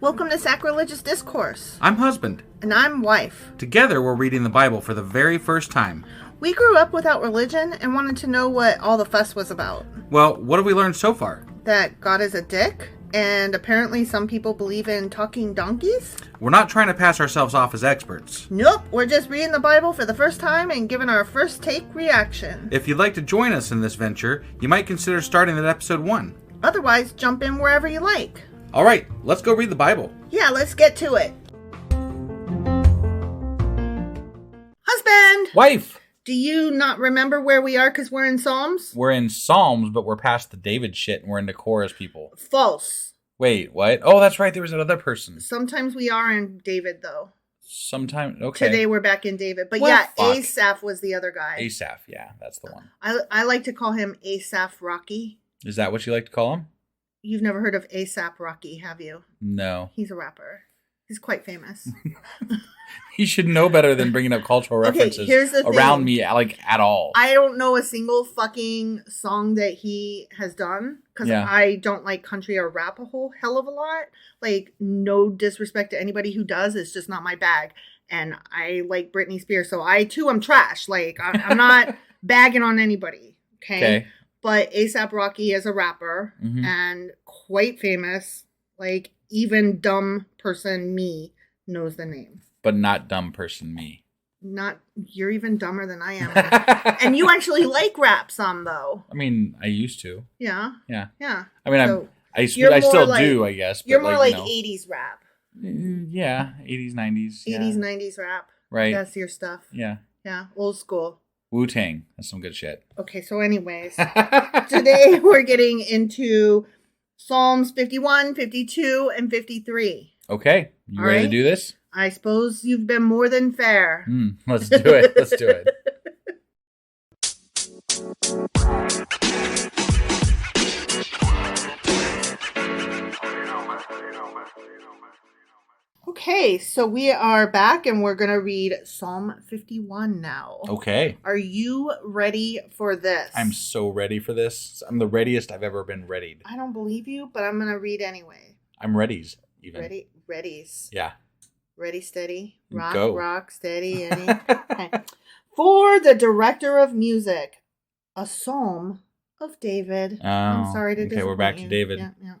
Welcome to Sacrilegious Discourse. I'm husband. And I'm wife. Together, we're reading the Bible for the very first time. We grew up without religion and wanted to know what all the fuss was about. Well, what have we learned so far? That God is a dick, and apparently some people believe in talking donkeys? We're not trying to pass ourselves off as experts. Nope, we're just reading the Bible for the first time and giving our first take reaction. If you'd like to join us in this venture, you might consider starting at episode 1. Otherwise, jump in wherever you like. All right, let's go read the Bible. Yeah, let's get to it. Husband! Wife! Do you not remember where we are because we're in Psalms? We're in Psalms, but we're past the David shit and we're into chorus people. False. Wait, what? Oh, that's right, there was another person. Sometimes we are in David, though. Sometime, okay. Today we're back in David. But well, yeah, fuck. Asaph was the other guy. Asaph, yeah, that's the one. I like to call him Asaph Rocky. Is that what you like to call him? You've never heard of Asaph Rocky, have you? No. He's a rapper. He's quite famous. He should know better than bringing up cultural references here's the around thing. me, like, at all. I don't know a single fucking song that he has done because I don't like country or rap a whole hell of a lot. Like, no disrespect to anybody who does. It's just not my bag. And I like Britney Spears, so I, too, am trash. Like, I'm not bagging on anybody, okay? But A$AP Rocky is a rapper and quite famous. Like, even dumb person me knows the name. But not dumb person me. You're even dumber than I am. And you actually like rap some, though. I mean, I used to. Yeah. Yeah. Yeah. I mean, so I still do, I guess. But you're more like you know. 80s rap. Yeah, 80s, 90s. 80s, 90s rap. Right. That's your stuff. Yeah. Yeah, old school. Wu-Tang. That's some good shit. Okay, so anyways, today we're getting into Psalms 51, 52, and 53. Okay. You ready to do this? I suppose you've been more than fair. Let's do it. Let's do it. Okay, so we are back and we're going to read Psalm 51 now. Okay. Are you ready for this? I'm so ready for this. I'm the readiest I've ever been readied. I don't believe you, but I'm going to read anyway. I'm readies, even. Readies. Yeah. Ready, steady, rock, Go. rock, steady, Eddie. Okay. For the director of music, a psalm of David. Oh, I'm sorry to disappoint we're back you. to David. Yeah.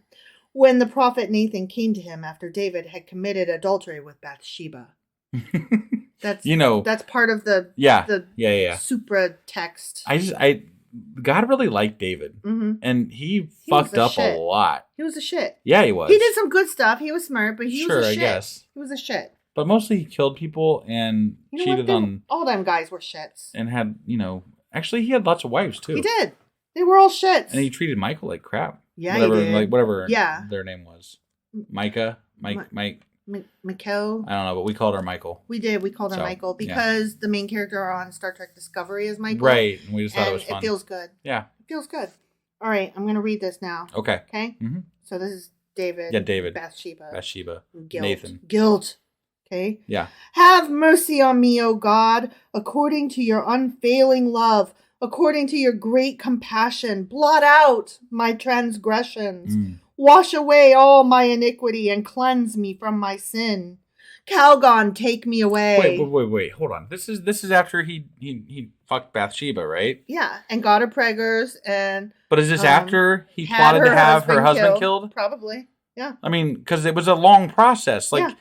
When the prophet Nathan came to him after David had committed adultery with Bathsheba. That's part of the supra text. God really liked David, and he fucked up a lot. He was a shit. Yeah, he was. He did some good stuff. He was smart, but he was a shit. I guess. He was a shit. But mostly he killed people and cheated on... All them guys were shits. And had, actually he had lots of wives too. He did. They were all shits. And he treated Michael like crap. Yeah, he did. Whatever their name was. Micah? Mike? Mikkel. I don't know, but we called her Michael. We did. We called her Michael because the main character on Star Trek Discovery is Michael. Right. And we just thought it was fun. It feels good. Yeah. It feels good. All right. I'm going to read this now. Okay. Okay? Mm-hmm. So this is David. Yeah, David. Bathsheba. Guilt. Nathan. Guilt. Okay? Yeah. Have mercy on me, O God, according to your unfailing love, according to your great compassion. Blot out my transgressions. Wash away all my iniquity and cleanse me from my sin. Calgon, take me away. Wait. Hold on. This is after he fucked Bathsheba, right? Yeah, and got her preggers and... But is this after he plotted to have her husband killed? Probably, yeah. I mean, because it was a long process. Like,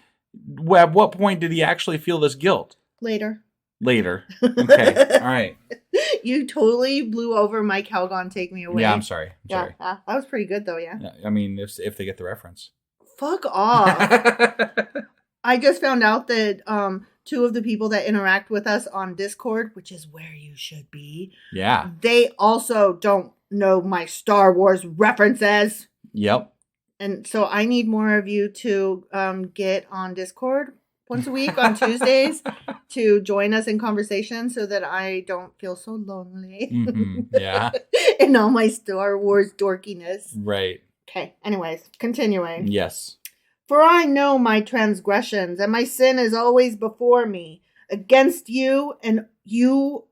at what point did he actually feel this guilt? Later. Okay. All right. You totally blew over my Calgon, take me away. Yeah, I'm sorry. That was pretty good, though, yeah. I mean, if they get the reference. Fuck off. I just found out that 2 of the people that interact with us on Discord, which is where you should be. Yeah. They also don't know my Star Wars references. Yep. And so I need more of you to get on Discord once a week on Tuesdays to join us in conversation so that I don't feel so lonely. Yeah. In all my Star Wars dorkiness. Right. Okay. Anyways, continuing. Yes. For I know my transgressions, and my sin is always before me. Against you and you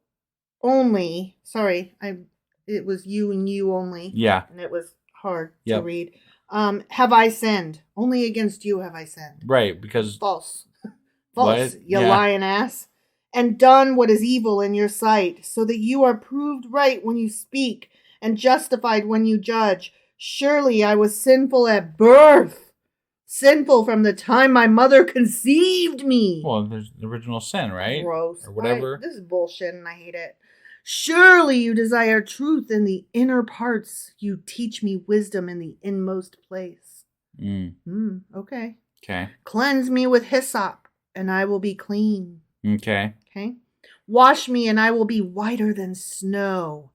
only. Sorry, it was you and you only. Yeah. And it was hard to read. Have I sinned? Only against you have I sinned. Right, because... False. False, what? you lying ass. And done what is evil in your sight, so that you are proved right when you speak, and justified when you judge. Surely I was sinful at birth, sinful from the time my mother conceived me. Well, there's the original sin, right? Gross. Or whatever. This is bullshit and I hate it. Surely you desire truth in the inner parts. You teach me wisdom in the inmost place. Okay. Okay. Cleanse me with hyssop, and I will be clean. Okay. Okay. Wash me, and I will be whiter than snow.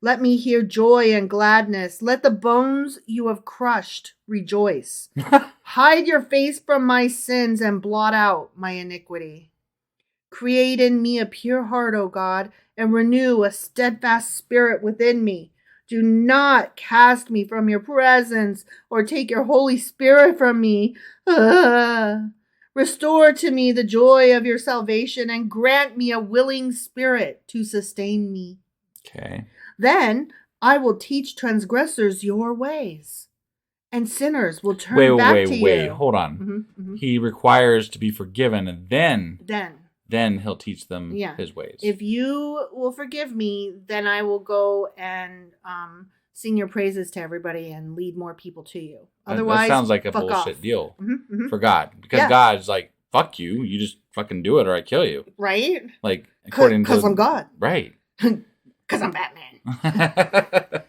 Let me hear joy and gladness. Let the bones you have crushed rejoice. Hide your face from my sins and blot out my iniquity. Create in me a pure heart, O God, and renew a steadfast spirit within me. Do not cast me from your presence or take your Holy Spirit from me. Restore to me the joy of your salvation and grant me a willing spirit to sustain me. Okay. Then I will teach transgressors your ways, and sinners will turn back to you. Wait, hold on. He requires to be forgiven, and then he'll teach them his ways. If you will forgive me, then I will go and sing your praises to everybody and lead more people to you. Otherwise, that sounds like a bullshit deal for God. Because God's like, fuck you. You just fucking do it or I kill you. Right? Like, according to... Because I'm God. Right. Because I'm Batman.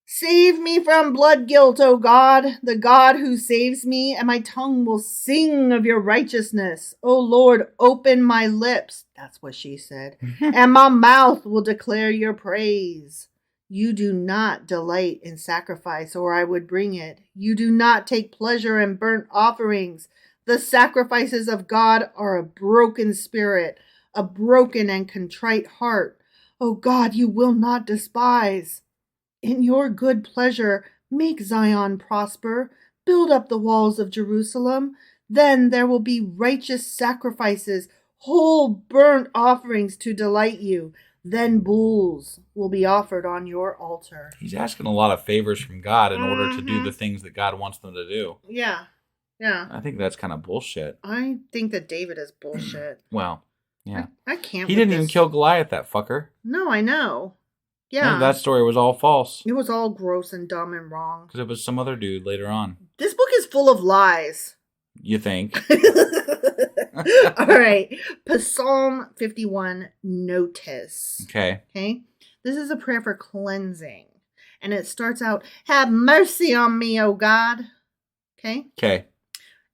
Save me from blood guilt, O God, the God who saves me, and my tongue will sing of your righteousness. O Lord, open my lips. That's what she said. And my mouth will declare your praise. You do not delight in sacrifice, or I would bring it. You do not take pleasure in burnt offerings. The sacrifices of God are a broken spirit, a broken and contrite heart. O God, you will not despise. In your good pleasure, make Zion prosper. Build up the walls of Jerusalem. Then there will be righteous sacrifices, whole burnt offerings to delight you. Then bulls will be offered on your altar. He's asking a lot of favors from God in order to do the things that God wants them to do. Yeah. Yeah. I think that's kind of bullshit. I think that David is bullshit. Well, yeah. I can't. He didn't even kill Goliath, that fucker. No, I know. Yeah. That story was all false. It was all gross and dumb and wrong. Because it was some other dude later on. This book is full of lies. You think? All right. Psalm 51, notice. Okay. Okay. This is a prayer for cleansing. And it starts out, have mercy on me, O God. Okay. Okay.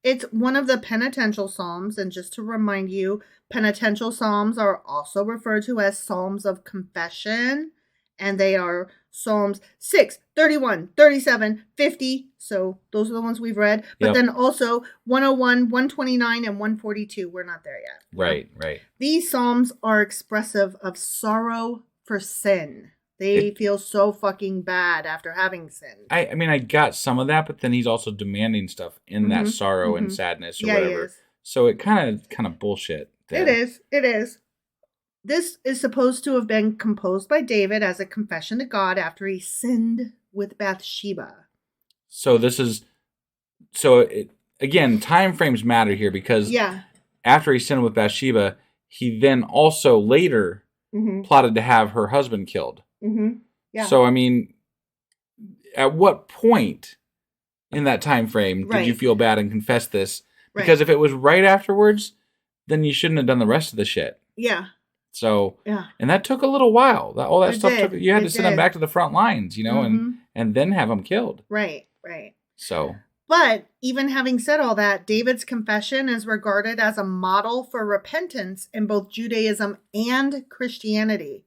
It's one of the penitential psalms. And just to remind you, penitential psalms are also referred to as psalms of confession. And they are Psalms 6, 31, 37, 50. So those are the ones we've read. But then also 101, 129, and 142. We're not there yet. Right, right. These Psalms are expressive of sorrow for sin. They feel so fucking bad after having sinned. I mean, I got some of that, but then he's also demanding stuff in that sorrow and sadness or whatever. He is. So it kind of bullshit. There. It is. This is supposed to have been composed by David as a confession to God after he sinned with Bathsheba. So this is... again, time frames matter here because after he sinned with Bathsheba, he then also later plotted to have her husband killed. Yeah. So, I mean, at what point in that time frame did you feel bad and confess this? Because if it was right afterwards, then you shouldn't have done the rest of the shit. Yeah. So, and that took a little while. All that stuff took, you had to send him back to the front lines, you know, and then have him killed. Right. So. But even having said all that, David's confession is regarded as a model for repentance in both Judaism and Christianity.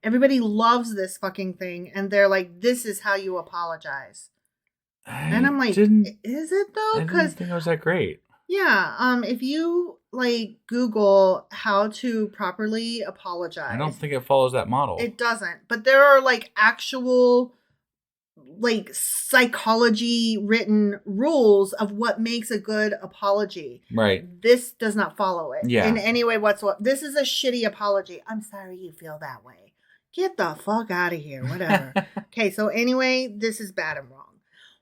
Everybody loves this fucking thing. And they're like, this is how you apologize. And I'm like, is it though? I didn't think it was that great. Yeah. If you Google how to properly apologize. I don't think it follows that model. It doesn't. But there are actual psychology written rules of what makes a good apology. Right. This does not follow it in any way whatsoever. This is a shitty apology. I'm sorry you feel that way. Get the fuck out of here. Whatever. Okay. So anyway, this is bad and wrong.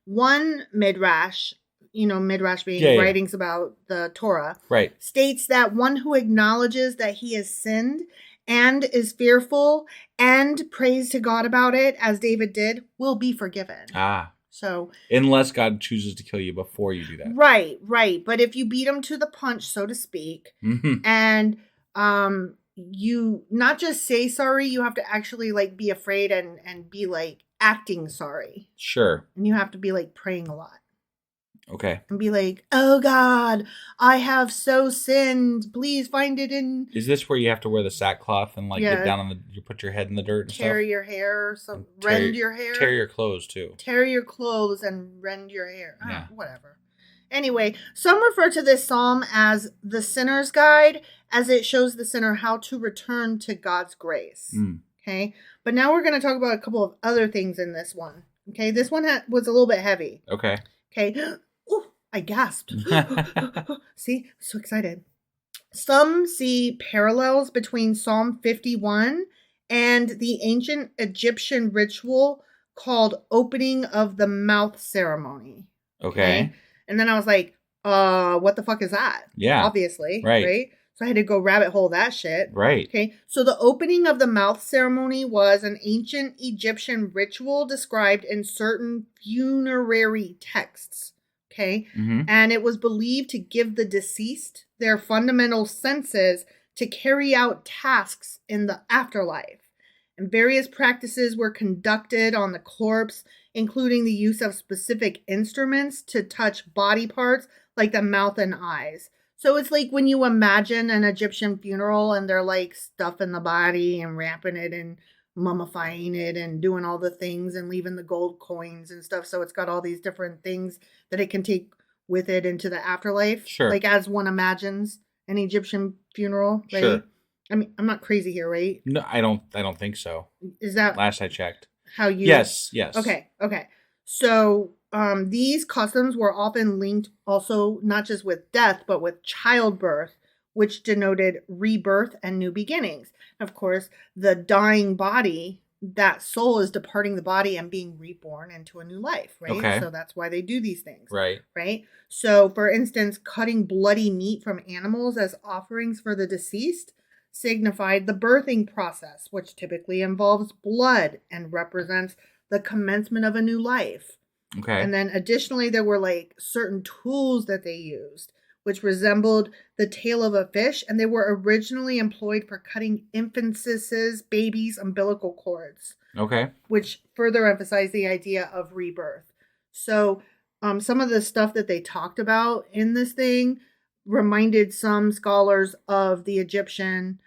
One midrash, midrash being writings about the Torah, right, states that one who acknowledges that he has sinned and is fearful and prays to God about it, as David did, will be forgiven. So unless God chooses to kill you before you do that. Right. But if you beat him to the punch, so to speak, and you not just say sorry, you have to actually like be afraid and be like acting sorry. Sure. And you have to be like praying a lot. Okay. And be like, oh God, I have so sinned. Please find it in. Is this where you have to wear the sackcloth and like get down on you put your head in the dirt and tear stuff? Your hair or something. Rend your hair. Tear your clothes too. Tear your clothes and rend your hair. Yeah. Whatever. Anyway, some refer to this psalm as the sinner's guide, as it shows the sinner how to return to God's grace. Okay. But now we're going to talk about a couple of other things in this one. Okay. This one was a little bit heavy. Okay. Ooh, I gasped. See, so excited. Some see parallels between Psalm 51 and the ancient Egyptian ritual called opening of the mouth ceremony. Okay. And then I was like, what the fuck is that? Yeah. Obviously. Right. So I had to go rabbit hole that shit. Right. Okay. So the opening of the mouth ceremony was an ancient Egyptian ritual described in certain funerary texts. Okay. And it was believed to give the deceased their fundamental senses to carry out tasks in the afterlife. And various practices were conducted on the corpse, including the use of specific instruments to touch body parts like the mouth and eyes. So it's like when you imagine an Egyptian funeral and they're like stuffing the body and wrapping it and mummifying it and doing all the things and leaving the gold coins and stuff. So it's got all these different things that it can take with it into the afterlife. Sure. Like as one imagines an Egyptian funeral, right? Sure. I mean, I'm not crazy here, right? No, I don't think so. Is that last I checked? How you? Yes. Okay. So these customs were often linked also not just with death, but with childbirth, which denoted rebirth and new beginnings. Of course, the dying body, that soul is departing the body and being reborn into a new life, right? Okay. So that's why they do these things. Right. So, for instance, cutting bloody meat from animals as offerings for the deceased signified the birthing process, which typically involves blood and represents the commencement of a new life. Okay. And then additionally, there were like certain tools that they used, which resembled the tail of a fish, and they were originally employed for cutting infants' babies' umbilical cords. Okay. Which further emphasized the idea of rebirth. So some of the stuff that they talked about in this thing reminded some scholars of the Egyptian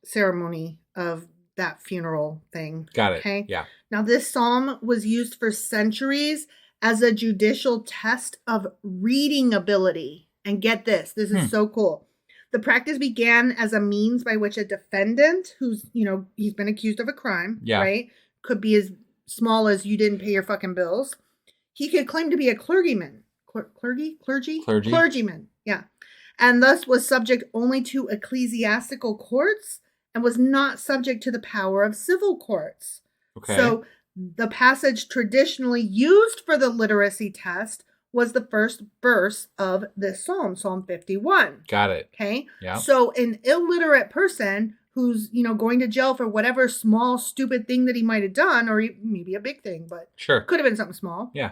ceremony of that funeral thing. Got it. Okay. Yeah. Now, this psalm was used for centuries as a judicial test of reading ability. And get this is so cool. The practice began as a means by which a defendant who's, he's been accused of a crime, right? Could be as small as you didn't pay your fucking bills. He could claim to be a clergyman. Clergyman. Yeah. And thus was subject only to ecclesiastical courts and was not subject to the power of civil courts. Okay. So the passage traditionally used for the literacy test was the first verse of this psalm, Psalm 51. Got it. Okay. Yeah. So an illiterate person who's, going to jail for whatever small, stupid thing that he might have done, or maybe a big thing, but sure, could have been something small. Yeah.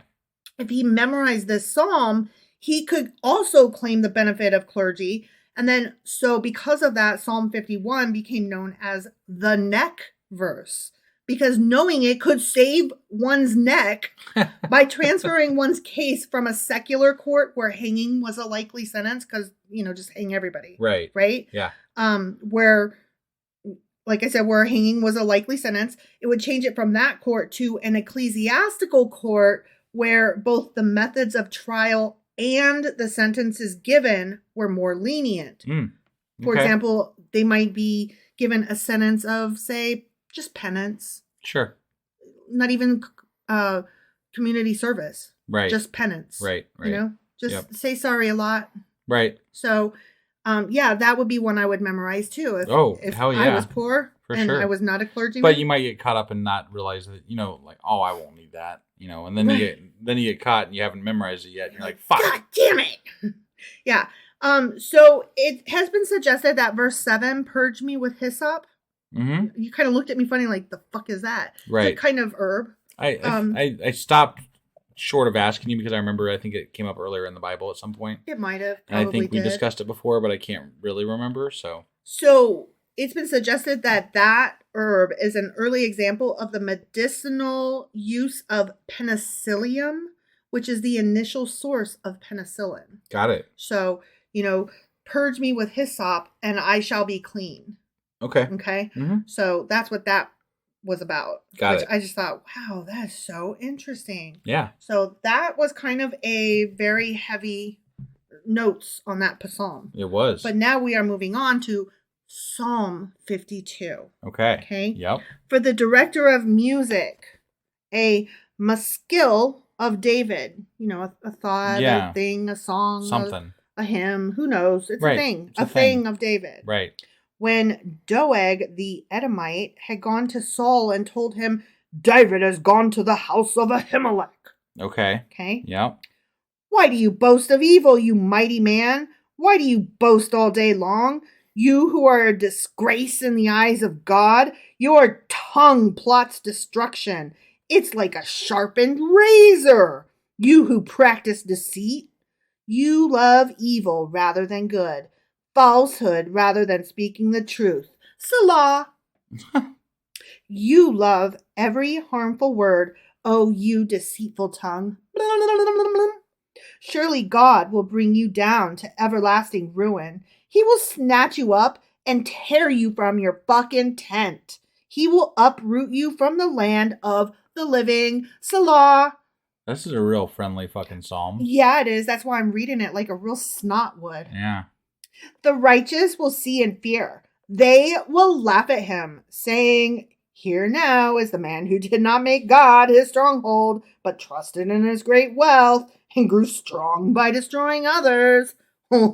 If he memorized this psalm, he could also claim the benefit of clergy. And then, so because of that, Psalm 51 became known as the neck verse, because knowing it could save one's neck by transferring one's case from a secular court where hanging was a likely sentence, because, just hang everybody. Right. Right? Yeah. Where, like I said, where hanging was a likely sentence, it would change it from that court to an ecclesiastical court where both the methods of trial and the sentences given were more lenient. Okay. For example, they might be given a sentence of, say, just penance. Sure. Not even community service. Right. Just penance. Right. Just say sorry a lot. Right. So Yeah, that would be one I would memorize too. If hell yeah. I was poor I was not a clergyman. But you might get caught up and not realize that, like, oh, I won't need that, and then you get caught and you haven't memorized it yet. And you're like, fuck. God damn it. Yeah. So it has been suggested that verse 7, purge me with hyssop. Mm-hmm. You kind of looked at me funny, like, the fuck is that? Right. It's a kind of herb. I stopped short of asking you because I remember I think it came up earlier in the Bible at some point. It might have. And I think we discussed it before, but I can't really remember. So it's been suggested that herb is an early example of the medicinal use of penicillium, which is the initial source of penicillin. Got it. So, purge me with hyssop and I shall be clean. Okay. Okay. Mm-hmm. So that's what that was about. Got it. I just thought, wow, that's so interesting. Yeah. So that was kind of a very heavy notes on that psalm. It was. But now we are moving on to Psalm 52. Okay. Okay. Yep. For the director of music, a maskil of David. A thought, a thing, a song, something, a hymn. Who knows? It's right. a thing. It's a thing of David. Right. When Doeg the Edomite had gone to Saul and told him, David has gone to the house of Ahimelech. Okay. Okay. Yep. Why do you boast of evil, you mighty man? Why do you boast all day long? You who are a disgrace in the eyes of God, your tongue plots destruction. It's like a sharpened razor. You who practice deceit, you love evil rather than good. Falsehood rather than speaking the truth. Salah. You love every harmful word, oh, you deceitful tongue. Surely God will bring you down to everlasting ruin. He will snatch you up and tear you from your fucking tent. He will uproot you from the land of the living. Salah. This is a real friendly fucking psalm. Yeah, it is. That's why I'm reading it like a real snot would. Yeah. The righteous will see and fear. They will laugh at him, saying, here now is the man who did not make God his stronghold, but trusted in his great wealth and grew strong by destroying others. But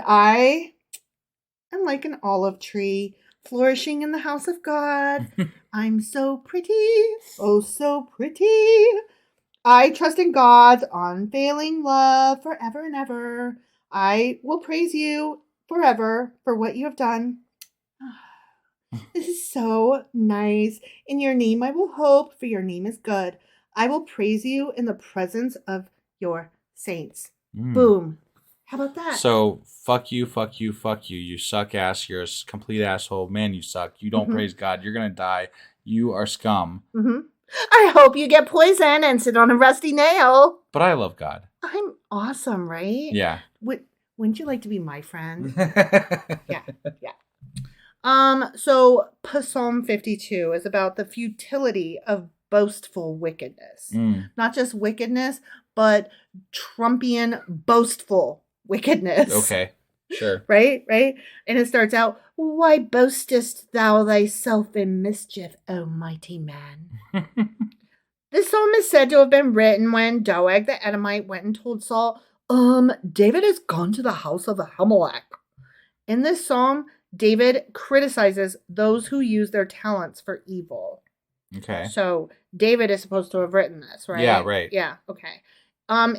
I am like an olive tree flourishing in the house of God. I'm so pretty, oh so pretty. I trust in God's unfailing love forever and ever. I will praise you forever for what you have done. This is so nice. In your name I will hope, for your name is good. I will praise you in the presence of your saints. Boom. How about that? So, fuck you, fuck you, fuck you. You suck ass. You're a complete asshole. Man, you suck. You don't praise God. You're going to die. You are scum. I hope you get poison and sit on a rusty nail. But I love God. I'm awesome, right? Yeah. Wouldn't you like to be my friend? Yeah. So Psalm 52 is about the futility of boastful wickedness. Not just wickedness, but Trumpian boastful wickedness. Okay. Sure. Right? And it starts out, why boastest thou thyself in mischief, O mighty man? This psalm is said to have been written when Doeg the Edomite went and told Saul, David has gone to the house of Ahimelech. In this psalm, David criticizes those who use their talents for evil. Okay. So David is supposed to have written this, right? Yeah, right. Yeah, okay.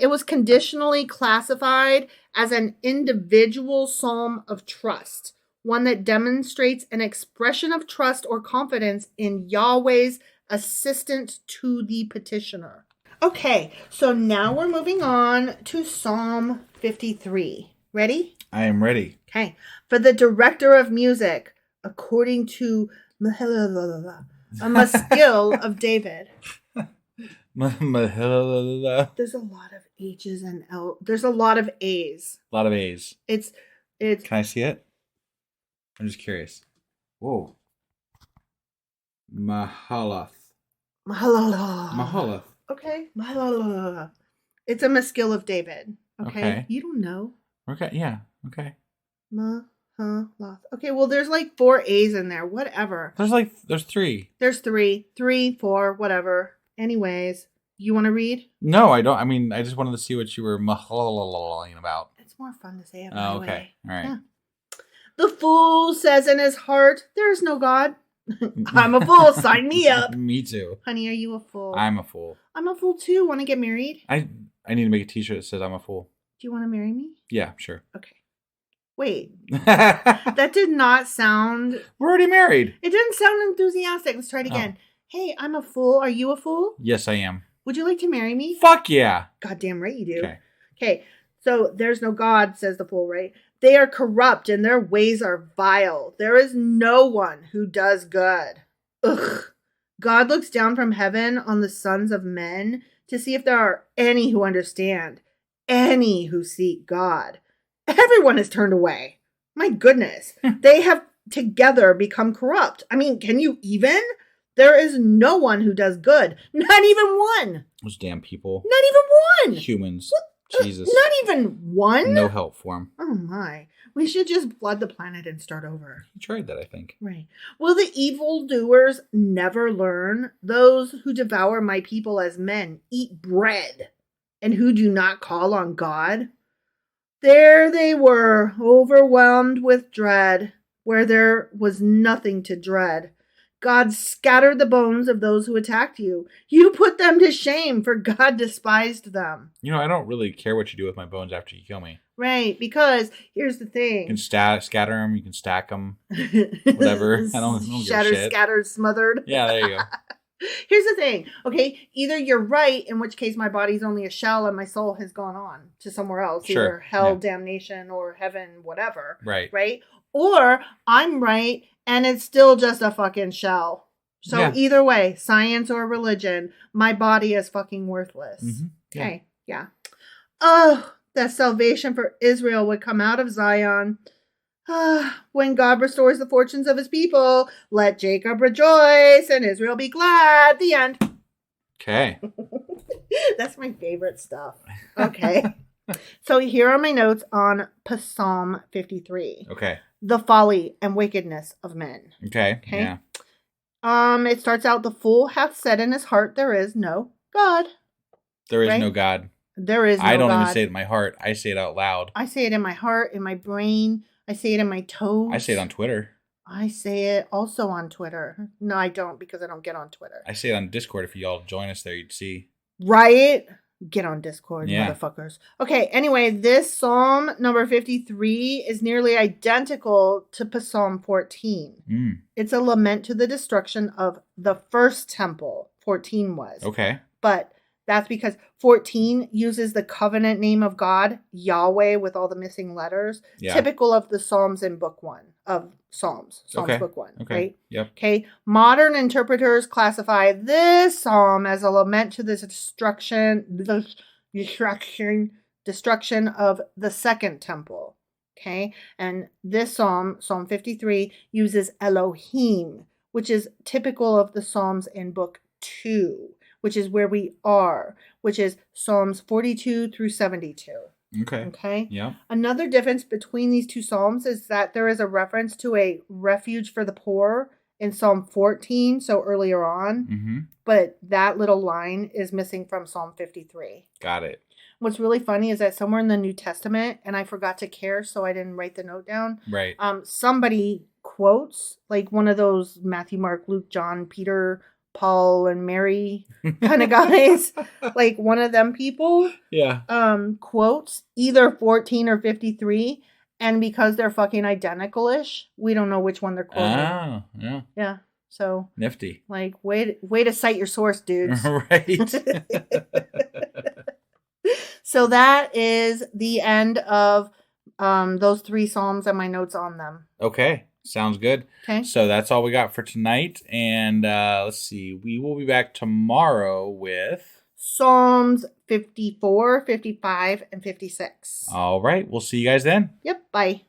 It was conditionally classified as an individual psalm of trust, one that demonstrates an expression of trust or confidence in Yahweh's assistance to the petitioner. Okay, so now we're moving on to Psalm 53. Ready? I am ready. Okay. For the director of music, according to a maskil of David. There's a lot of H's and L. There's a lot of A's. A lot of A's. It's. Can I see it? I'm just curious. Whoa. Mahalath. Okay. It's a maskil of David. Okay. You don't know. Okay. Yeah. Okay. Okay. Well, there's like 4 A's in there. Whatever. There's 3. There's 3, 4, whatever. Anyways, you want to read? No, I don't. I mean, I just wanted to see what you were mahalaling about. It's It's more fun to say it my way. All right. Yeah. The fool says in his heart, there is no God. I'm a fool. Sign me up. Me too. Honey, are you a fool? I'm a fool. I'm a fool too. Want to get married? I need to make a t-shirt that says I'm a fool. Do you want to marry me? Yeah, sure. Okay. Wait. That did not sound... We're already married. It didn't sound enthusiastic. Let's try it again. Hey, I'm a fool. Are you a fool? Yes, I am. Would you like to marry me? Fuck yeah. Goddamn right you do. Okay. So there's no God, says the fool, right? They are corrupt and their ways are vile. There is no one who does good. Ugh. God looks down from heaven on the sons of men to see if there are any who understand, any who seek God. Everyone is turned away. My goodness. They have together become corrupt. I mean, can you even? There is no one who does good. Not even one. Those damn people. Not even one. Humans. What? Jesus. Not even one? No help for him. Oh my. We should just flood the planet and start over. He tried that, I think. Right. Will the evildoers never learn? Those who devour my people as men eat bread, and who do not call on God? There they were, overwhelmed with dread, where there was nothing to dread. God scattered the bones of those who attacked you. You put them to shame, for God despised them. You know, I don't really care what you do with my bones after you kill me. Right, because here's the thing. You can scatter them, you can stack them, whatever. I don't give a shit. Scattered, smothered. Yeah, there you go. Here's the thing, okay? Either you're right, in which case my body's only a shell and my soul has gone on to somewhere else. Sure. Either hell, damnation, or heaven, whatever. Right. Right? Or I'm right and it's still just a fucking shell. So either way, science or religion, my body is fucking worthless. Mm-hmm. Okay, yeah. Oh, that salvation for Israel would come out of Zion. When God restores the fortunes of his people, let Jacob rejoice and Israel be glad. The end. Okay. That's my favorite stuff. Okay. So here are my notes on Psalm 53. Okay. The folly and wickedness of men. Okay. Yeah. It starts out, the fool hath said in his heart, there is no God. There is no God. There is no God. I don't even say it in my heart. I say it out loud. I say it in my heart, in my brain. I say it in my toes. I say it on Twitter. I say it also on Twitter. No, I don't, because I don't get on Twitter. I say it on Discord. If y'all join us there, you'd see. Right? Get on Discord, motherfuckers. Okay, anyway, this Psalm number 53 is nearly identical to Psalm 14. It's a lament to the destruction of the first temple. 14 was. Okay. But that's because 14 uses the covenant name of God, Yaweh, with all the missing letters. Yeah. Typical of the Psalms in Book 1 of Psalms. Book 1. Okay. Right? Yep. Okay. Modern interpreters classify this psalm as a lament to the destruction of the second temple. Okay. And this psalm, Psalm 53, uses Elohim, which is typical of the Psalms in Book 2. Which is where we are, which is Psalms 42 through 72. Okay. Yeah. Another difference between these two Psalms is that there is a reference to a refuge for the poor in Psalm 14, so earlier on. Mm-hmm. But that little line is missing from Psalm 53. Got it. What's really funny is that somewhere in the New Testament, and I forgot to care, so I didn't write the note down. Right. Somebody quotes, like one of those Matthew, Mark, Luke, John, Peter, Paul and Mary kind of guys, like one of them people, quotes either 14 or 53, and because they're fucking identical-ish, we don't know which one they're quoting. Oh, yeah. Yeah. So nifty. Like, way to cite your source, dudes. Right. So that is the end of those three Psalms and my notes on them. Okay. Sounds good. Okay. So that's all we got for tonight. And let's see. We will be back tomorrow with Psalms 54, 55, and 56. All right. We'll see you guys then. Yep. Bye.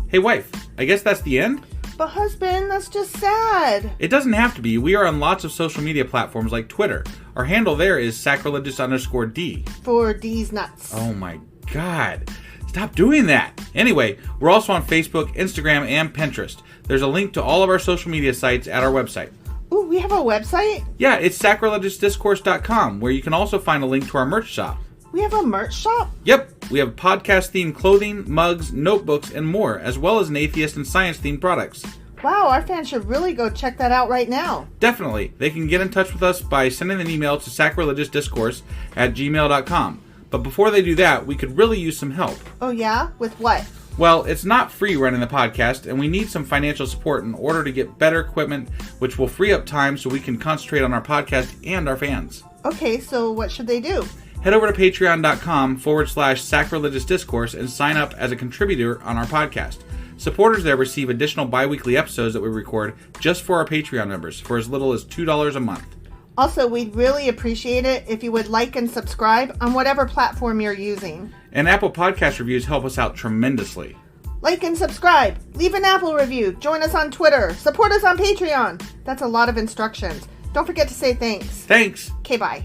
Hey, wife. I guess that's the end? But husband, that's just sad. It doesn't have to be. We are on lots of social media platforms like Twitter. Our handle there is sacrilegious_D. For D's nuts. Oh my God. Stop doing that. Anyway, we're also on Facebook, Instagram, and Pinterest. There's a link to all of our social media sites at our website. Ooh, we have a website? Yeah, it's sacrilegiousdiscourse.com, where you can also find a link to our merch shop. We have a merch shop? Yep, we have podcast-themed clothing, mugs, notebooks, and more, as well as an atheist and science-themed products. Wow, our fans should really go check that out right now. Definitely. They can get in touch with us by sending an email to sacrilegiousdiscourse@gmail.com. But before they do that, we could really use some help. Oh yeah? With what? Well, it's not free running the podcast, and we need some financial support in order to get better equipment, which will free up time so we can concentrate on our podcast and our fans. Okay, so what should they do? Head over to patreon.com/sacrilegiousdiscourse and sign up as a contributor on our podcast. Supporters there receive additional bi-weekly episodes that we record just for our Patreon members for as little as $2 a month. Also, we'd really appreciate it if you would like and subscribe on whatever platform you're using. And Apple Podcast reviews help us out tremendously. Like and subscribe. Leave an Apple review. Join us on Twitter. Support us on Patreon. That's a lot of instructions. Don't forget to say thanks. Thanks. Okay, bye.